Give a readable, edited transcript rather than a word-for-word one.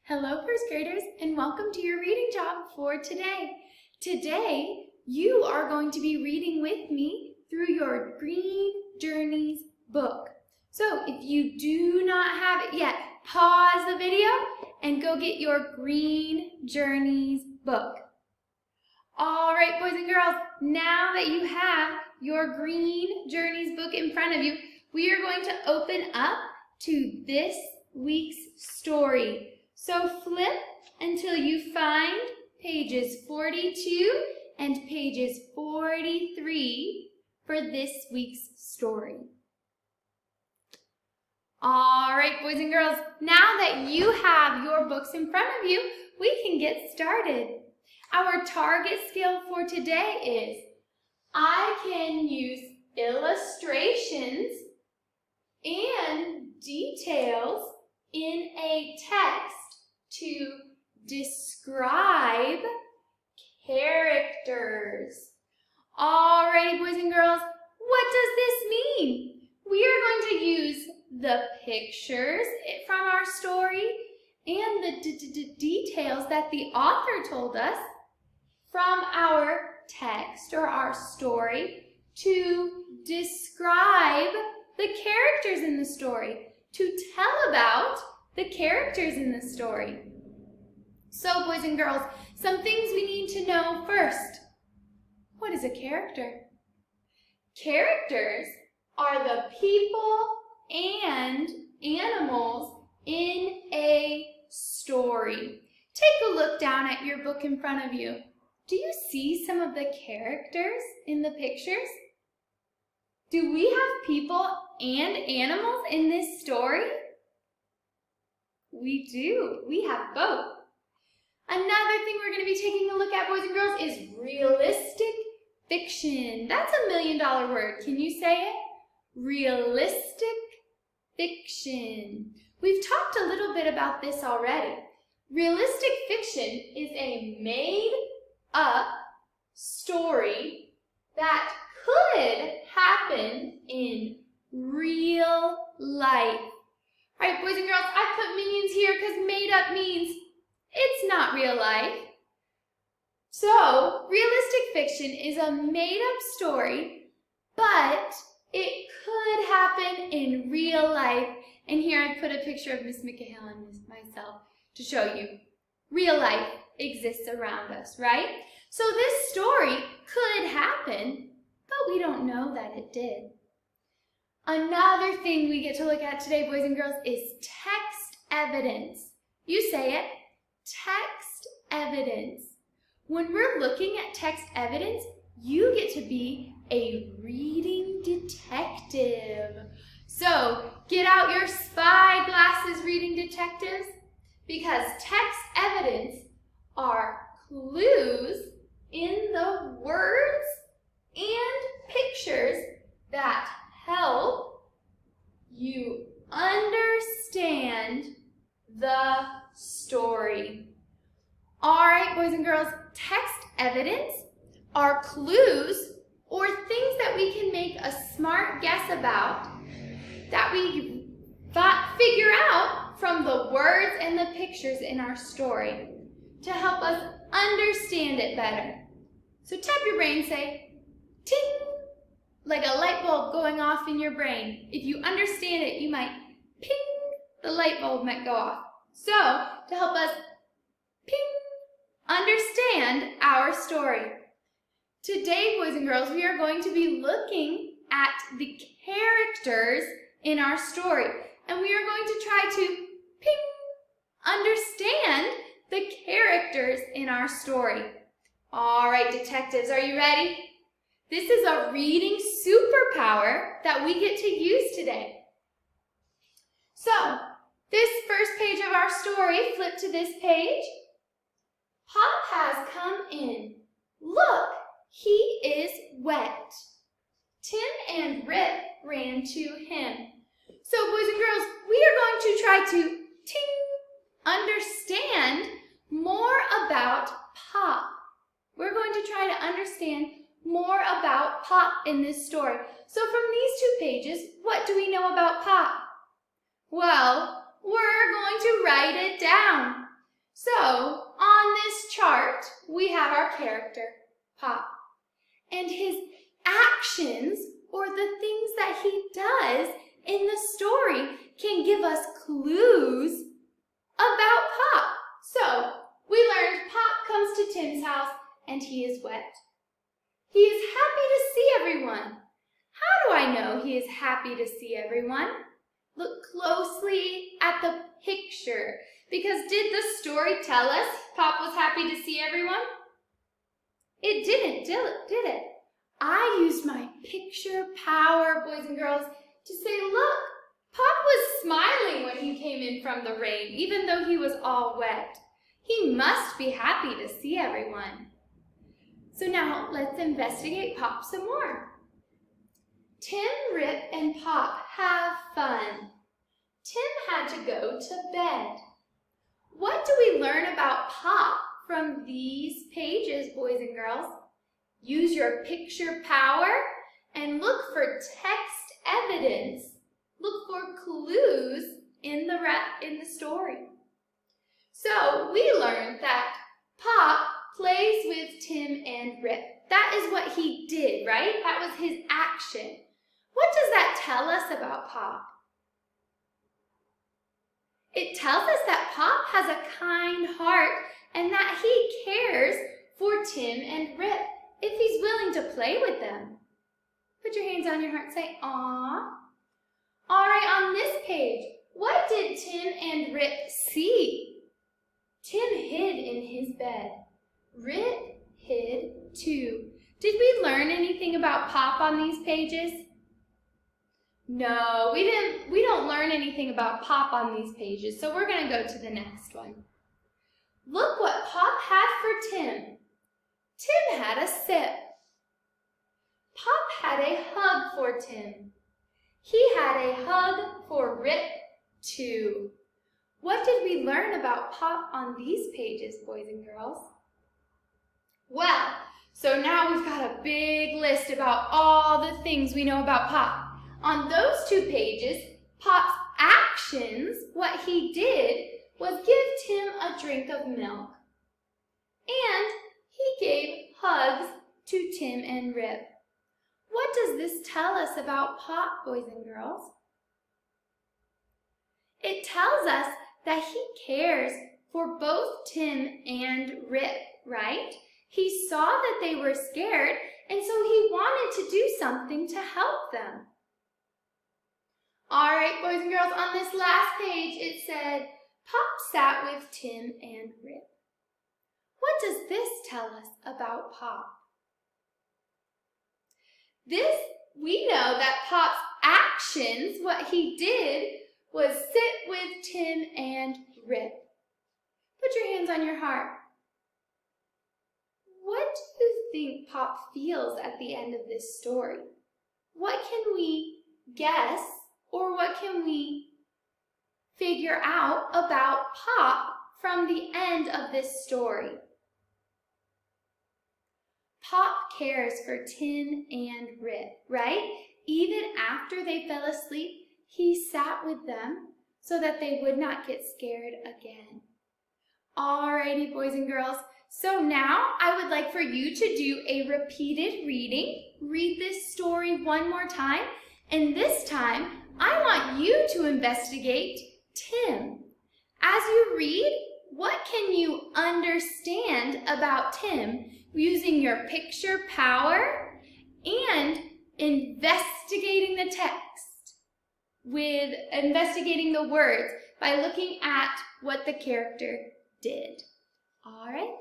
Hello, first graders, and welcome to your reading job for today. Today, you are going to be reading with me through your Green Journeys book. So if you do not have it yet, pause the video and go get your Green Journeys book. All right, boys and girls, now that you have your Green Journeys book in front of you, we are going to open up to this week's story. So flip until you find pages 42 and pages 43 for this week's story. All right, boys and girls, now that you have your books in front of you, we can get started. Our target skill for today is I can use illustrations and details in a text to describe characters. Alrighty, boys and girls, what does this mean? We are going to use the pictures from our story and the details that the author told us from our text or our story to describe the characters in the story, to tell about the characters in the story. So, boys and girls, some things we need to know first. What is a character? Characters are the people and animals in a story. Take a look down at your book in front of you. Do you see some of the characters in the pictures? Do we have people and animals in this story? We do. We have both. Another thing we're going to be taking a look at, boys and girls, is realistic fiction. That's $1 million word. Can you say it? Realistic fiction. We've talked a little bit about this already. Realistic fiction is a made-up story that could happen in real life. All right, boys and girls, I put minions here because made up means it's not real life. So, realistic fiction is a made up story, but it could happen in real life. And here I put a picture of Miss Michaela and myself to show you real life exists around us, right? So this story could happen, but we don't know that it did. Another thing we get to look at today, boys and girls, is text evidence. You say it, text evidence. When we're looking at text evidence, you get to be a reading detective. So get out your spy glasses, reading detectives, because text evidence are clues in the words and pictures that help you understand the story. All right, boys and girls, text evidence are clues or things that we can make a smart guess about that we figure out from the words and the pictures in our story to help us understand it better. So tap your brain, say, ting, like a light bulb going off in your brain. If you understand it, you might ping, the light bulb might go off. So, to help us ping, understand our story. Today, boys and girls, we are going to be looking at the characters in our story. And we are going to try to ping, understand the characters in our story. All right, detectives, are you ready? This is a reading superpower that we get to use today. So, this first page of our story, flip to this page. Pop has come in. Look, he is wet. Tim and Rip ran to him. So, boys and girls, we are going to try to understand more about Pop. We're going to try to understand more about Pop in this story. So from these two pages, what do we know about Pop? Well, we're going to write it down. So, on this chart, we have our character, Pop. And his actions, or the things that he does in the story, can give us clues about Pop. So, we learned Pop comes to Tim's house and he is wet. He is happy to see everyone. How do I know he is happy to see everyone? Look closely at the picture, because did the story tell us Pop was happy to see everyone? It didn't, did it? I used my picture power, boys and girls, to say, look, Pop was smiling when he came in from the rain, even though he was all wet. He must be happy to see everyone. So now let's investigate Pop some more. Tim, Rip, and Pop have fun. Tim had to go to bed. What do we learn about Pop from these pages, boys and girls? Use your picture power and look for text evidence. Look for clues in the story. So we learned that Pop plays with Tim and Rip. That is what he did, right? That was his action. What does that tell us about Pop? It tells us that Pop has a kind heart and that he cares for Tim and Rip if he's willing to play with them. Put your hands on your heart and say, "Aw." All right, on this page, what did Tim and Rip see? Tim hid in his bed. Rip hid too. Did we learn anything about Pop on these pages? No, we didn't. We don't learn anything about Pop on these pages, so we're going to go to the next one. Look what Pop had for Tim. Tim had a sip. Pop had a hug for Tim. He had a hug for Rip too. What did we learn about Pop on these pages, boys and girls? Well, so now we've got a big list about all the things we know about Pop. On those 2 pages, Pop's actions, what he did, was give Tim a drink of milk. And he gave hugs to Tim and Rip. What does this tell us about Pop, boys and girls? It tells us that he cares for both Tim and Rip, right? He saw that they were scared, and so he wanted to do something to help them. All right, boys and girls, on this last page, it said, Pop sat with Tim and Rip. What does this tell us about Pop? We know that Pop's actions, what he did, was sit with Tim and Rip. Put your hands on your heart. What do you think Pop feels at the end of this story? What can we guess, or what can we figure out about Pop from the end of this story? Pop cares for Tim and Rip, right? Even after they fell asleep, he sat with them so that they would not get scared again. Alrighty, boys and girls. So now I would like for you to do a repeated reading. Read this story one more time. And this time, I want you to investigate Tim. As you read, what can you understand about Tim using your picture power and investigating the text with investigating the words by looking at what the character did? All right.